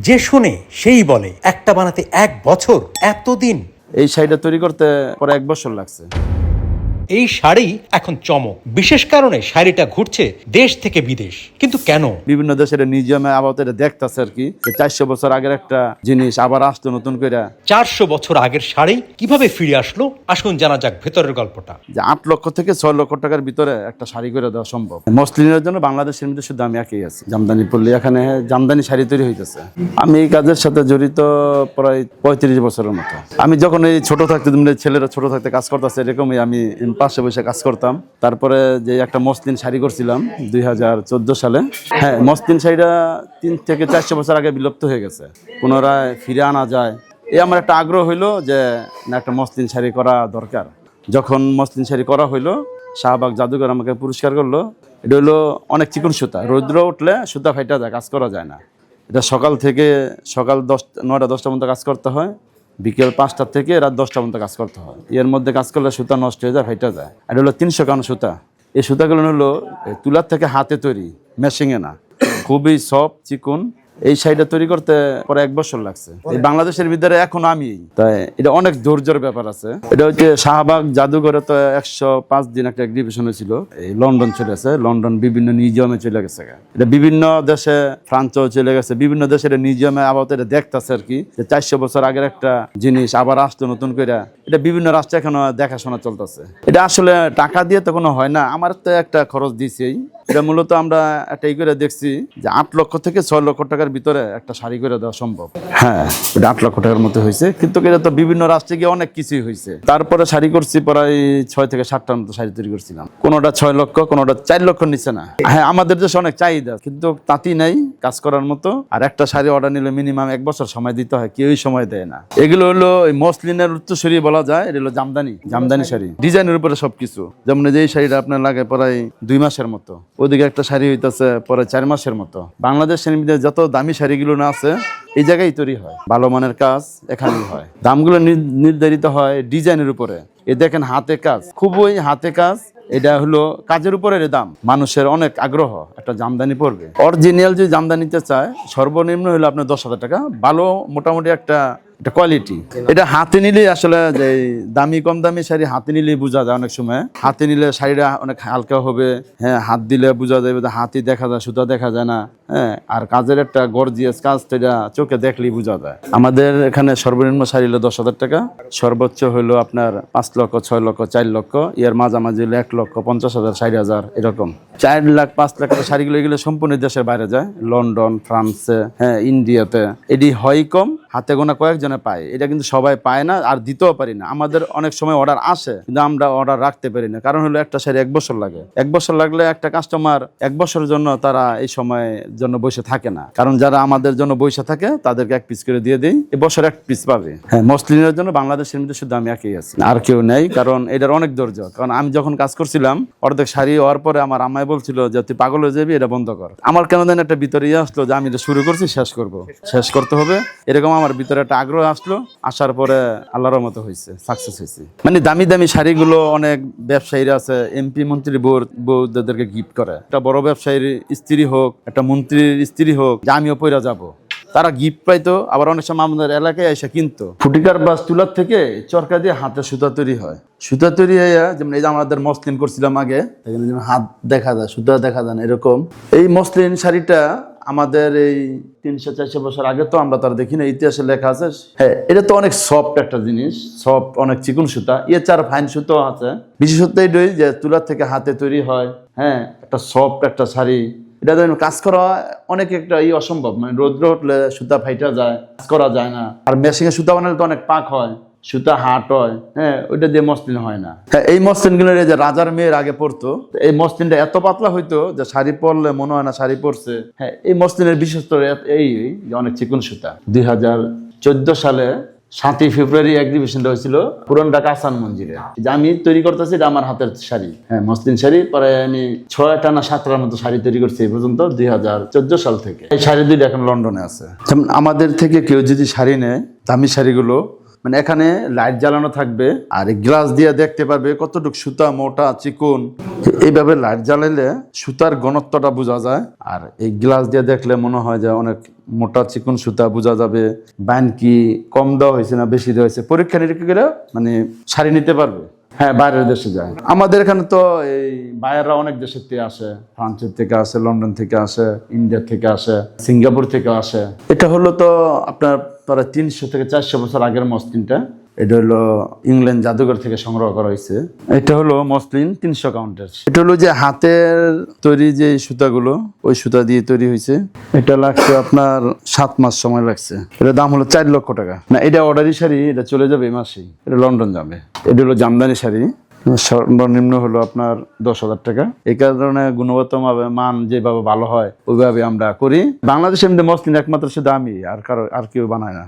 যে শোনে সেই বলে একটা বানাতে 1 বছর, এতদিন। এই শাড়িটা তৈরি করতে পরে 1 বছর লাগছে। এই শাড়ি এখন চমক, বিশেষ কারণে শাড়িটা ঘুরছে দেশ থেকে বিদেশ। কিন্তু কেন? বিভিন্ন দেশের মিউজিয়ামে আবার এটা দেখতেছে আর কি, 400 বছর আগের একটা জিনিস আবার আসতো নতুন করে। 400 বছর আগের শাড়ি কিভাবে ফিরে আসলো, আসুন জানা যাক ভেতরের গল্পটা। যে 8 লক্ষ থেকে 6 লক্ষ টাকার ভিতরে একটা শাড়ি করে দেওয়া সম্ভব। মসলিনের জন্য বাংলাদেশের মধ্যে শুধু আমি একই আছি, জামদানি পল্লী। এখানে জামদানি শাড়ি তৈরি হইতেছে। আমি এই কাজের সাথে জড়িত প্রায় 35 বছরের মতো। আমি যখন এই ছোট থাকতে, ছেলেরা ছোট থাকতে কাজ করতেছে, এরকমই আমি পাশে বসে কাজ করতাম। তারপরে যে একটা মসলিন শাড়ি করছিলাম 2014 সালে। হ্যাঁ, মসলিন শাড়িটা 3 থেকে 400 বছর আগে বিলুপ্ত হয়ে গেছে, পুনরায় ফিরে আনা যায়। এই আমার একটা আগ্রহ হইলো যে না, একটা মসলিন শাড়ি করা দরকার। যখন মসলিন শাড়ি করা হইলো, শাহবাগ জাদুঘর আমাকে পুরস্কার করলো। এটা হলো অনেক চিকন সুতা, রৌদ্র উঠলে সুতা ফাইটা যায়, কাজ করা যায় না। এটা সকাল 9টা-10টা পর্যন্ত কাজ করতে হয়, বিকেল 5টা থেকে রাত 10টা পর্যন্ত কাজ করতে হয়। এর মধ্যে কাজ করলে সুতা নষ্ট হয়ে যায়, ফাইটা যায়। আর হলো 300 কাউন সুতা। এই সুতাগুলো হলো তুলার থেকে হাতে তৈরি, মেশিনে না, খুবই সফট চিকন। এই শাড়িটা তৈরি করতে পরে 1 বছর লাগছে। এই বাংলাদেশের ভিতরে এখন আমি, তাই এটা অনেক ধৈর্যের ব্যাপার আছে। এটা হচ্ছে শাহবাগ জাদুঘরে তো 105 দিন একটা এক্সিবিশন হয়েছিল। এই লন্ডন চলে গেছে, লন্ডন বিভিন্ন মিউজিয়ামে চলে গেছে। এটা বিভিন্ন দেশে, ফ্রান্সও চলে গেছে, বিভিন্ন দেশের মিউজিয়ামে আবার এটা দেখতেছে আর কি, যে 400 বছর আগের একটা জিনিস আবার আসতো নতুন করে। এটা বিভিন্ন রাষ্ট্রে এখনো দেখাশোনা চলতেছে। এটা আসলে টাকা দিয়ে তো কোনো হয় না, আমার তো একটা খরচ দিয়েছেই। এটা মূলত আমরা একটা করে দেখছি যে 8 লক্ষ থেকে 6 লক্ষ টাকার ভিতরে একটা শাড়ি করে দেওয়া সম্ভব। হ্যাঁ, এটা 8 লক্ষ টাকার মতো হয়েছে, কিন্তু এটা তো বিভিন্ন রাষ্ট্রে গিয়ে অনেক কিছুই হয়েছে। তারপরে শাড়ি করছি প্রায় 6 থেকে 7টার মতো শাড়ি তৈরি করছিলাম। কোনোটা 6 লক্ষ, কোনোটা 4 লক্ষ নিচে না। হ্যাঁ, আমাদের দেশে অনেক চাহিদা, কিন্তু তাঁতি নাই কাজ করার মতো। আর একটা শাড়ি অর্ডার নিলে মিনিমাম 1 বছর সময় দিতে হয়, কেউই সময় দেয় না। এগুলো হলো মসলিনের উত্তরসূরি বলা যায়। এটা হলো জামদানি শাড়ি, ডিজাইনের উপরে সবকিছু। যেমন যে এই শাড়িটা আপনার লাগে প্রায় 2 মাসের মতো, ওদিকে একটা শাড়ি হইতেছে পরে 4 মাসের মতো। বাংলাদেশের মধ্যে যত দামি শাড়িগুলো না আছে, এই জায়গায় তৈরি হয়। ভালো মানের কাজ এখানেই হয়। দামগুলো নির্ধারিত হয় ডিজাইনের উপরে। এ দেখেন হাতে কাজ, খুবই হাতে কাজ। এটা হলো কাজের উপরে দাম। মানুষের অনেক আগ্রহ একটা জামদানি পরবে। অরিজিনাল যদি জামদানিতে চায়, সর্বনিম্ন হলো আপনার 10,000 টাকা। ভালো মোটামুটি একটা কোয়ালিটি। এটা হাতে নিলে আসলে যে দামি কম দামি শাড়ি হাতে নিলেই বোঝা যায়। অনেক সময় হাতে নিলে শাড়িটা অনেক হালকা হবে। হ্যাঁ, হাত দিলে বোঝা যাবে, হাতই দেখা যায়, সুতা দেখা যায় না। হ্যাঁ, আর কাজের একটা গর্জিয়াস কাজ, সেটা চোখে দেখলেই বোঝা যায়। আমাদের এখানে সর্বনিম্ন শাড়ি হলো 10,000 টাকা, সর্বোচ্চ হলো আপনার 5 লক্ষ, 6 লক্ষ, 4 লক্ষ। এর মাঝামাঝি হলো 1,50,000, 60,000 এরকম। 4 লাখ 5 লাখ টাকা শাড়িগুলো এগুলো সম্পূর্ণ দেশের বাইরে যায়, লন্ডন, ফ্রান্সে, হ্যাঁ, ইন্ডিয়াতে। এটি হয় কম, হাতে গোনা কয়েকজনে পায়। এটা কিন্তু সবাই পায় না, আর দিতেও পারি না। আমাদের অনেক সময় অর্ডার আসে, কিন্তু আমরা অর্ডার রাখতে পারি না। কারণ হলো একটা শাড়ি 1 বছর লাগে। 1 বছর লাগলে একটা কাস্টমার 1 বছরের জন্য তারা এই সময়ের জন্য বসে থাকে না। কারণ যারা আমাদের জন্য বসে থাকে তাদেরকে 1 পিস করে দিয়ে দিই, এ বছর 1 পিস পাবে। হ্যাঁ, মসলিনের জন্য বাংলাদেশের মধ্যে শুধু আমি একই আছি, আর কেউ নেই। কারণ এটার অনেক ধৈর্য। কারণ আমি যখন কাজ করছিলাম, অর্ধেক শাড়ি হওয়ার পরে আমার আম্মাই বলছিল যে তুই পাগল হয়ে যাবি, এটা বন্ধ কর। আমার কেন যেন একটা ভিতরে আসলো যে আমি এটা শুরু করছি, শেষ করতে হবে, এরকম আমার ভিতরে একটা আগ্রহ আসলো। আসার পরে আল্লাহর রহমতে হয়েছে, সাকসেস হয়েছে। মানে দামি দামি শাড়িগুলো অনেক ব্যবসায়ীরা আছে, এমপি মন্ত্রী বউদেরকে গিফট করে। একটা বড় ব্যবসায়ীর স্ত্রী হোক, একটা মন্ত্রীর স্ত্রী হোক, যে আমিও পইরা যাবো, তারা গিফট পাইতো। আবার অনেক সময় আমাদের এলাকায় এসে কিনতো। ফুটিকার বাস তুলার থেকে চরকা দিয়ে হাতে সুতা তৈরি হয়। সুতা তৈরি হয়ে, যেমন এই যে আমাদের মসলিন করছিলাম আগে, এখানে যেমন হাত দেখা যায়, সুতা দেখা যায় না, এরকম। এই মসলিন শাড়িটা আমাদের এই 300-400 বছর আগে তো আমরা তার দেখি না, ইতিহাসে লেখা আছে। হ্যাঁ, এটা তো অনেক সফট একটা জিনিস, সফট, অনেক চিকন সুতা। চার ফাইন সুতো আছে। বিশেষত এইটাই যে তুলার থেকে হাতে তৈরি হয়। হ্যাঁ, একটা সফট একটা শাড়ি। এটা কাজ করা অনেক একটা অসম্ভব। মানে রৌদ্র উঠলে সুতা ফাইটা যায়, কাজ করা যায় না। আর মেশিনে সুতা বানালে তো অনেক পাক হয়, সুতা হাট হয়। হ্যাঁ, ওইটা দিয়ে মসলিন হয় না। হ্যাঁ, এই মসলিনগুলো যে রাজার মেয়ের আগে পরতো, এই মসলিনটা এত পাতলা হইতো যে শাড়ি পরলে মনে হয় না শাড়ি পরছে। হ্যাঁ, এই মসলিনের বিশেষত্ব এই যে অনেক চিকন সুতা। 2014 সালে 7ই ফেব্রুয়ারি এক্সিবিশনটা হয়েছিল পুরান ঢাকা আসান মঞ্জিরে। যে আমি তৈরি করতেছি, এটা আমার হাতের শাড়ি। হ্যাঁ, মসলিন শাড়ি। পরে আমি 6টা না 7টার মতো শাড়ি তৈরি করছি এই পর্যন্ত, 2014 সাল থেকে। এই শাড়ি দুইটা এখন লন্ডনে আছে। যেমন আমাদের থেকে কেউ যদি শাড়ি নেয়, দামি শাড়িগুলো মানে এখানে লাইট জ্বালানো থাকবে আর এই গ্লাস দিয়ে দেখতে পারবে কতটুকু সুতা মোটা চিকন। এইভাবে লাইট জ্বালাইলে সুতার ঘনত্বটা বোঝা যায়, আর এই গ্লাস দিয়ে দেখলে মনে হয় যে অনেক মোটা চিকন সুতা বোঝা যাবে। বাইন কি কম দেওয়া হয়েছে না বেশি দেওয়া হয়েছে পরীক্ষা নিরীক্ষা করে মানে শাড়ি নিতে পারবে। হ্যাঁ, বাইরের দেশে যায়। আমাদের এখানে তো এই বাইরেরা অনেক দেশের থেকে আসে, ফ্রান্সের থেকে আসে, লন্ডন থেকে আসে, ইন্ডিয়া থেকে আসে, সিঙ্গাপুর থেকে আসে। এটা হলো তো আপনার প্রায় 300 থেকে 400 বছর আগের মসলিনটা। এটা হলো ইংল্যান্ড জাদুঘর থেকে সংগ্রহ করা হয়েছে। এটা হলো মসলিন 300 কাউন্টের। এটা হলো যে হাতের তৈরি যে সুতাগুলো, ওই সুতা দিয়ে তৈরি হয়েছে। এটা লাগছে আপনার 7 মাস সময় লাগছে। এটার দাম হলো 4 লক্ষ টাকা। না, এটা অর্ডারি শাড়ি, এটা চলে যাবে এই মাসেই, এটা লন্ডন যাবে। এটা হলো জামদানি শাড়ি, সর্বনিম্ন হলো আপনার 10,000 টাকা। এই কারণে গুণগত মান যেভাবে ভালো হয় ওইভাবে আমরা করি। বাংলাদেশের মধ্যে মসলিন একমাত্র শুধু আমি, আর কেউ বানায় না।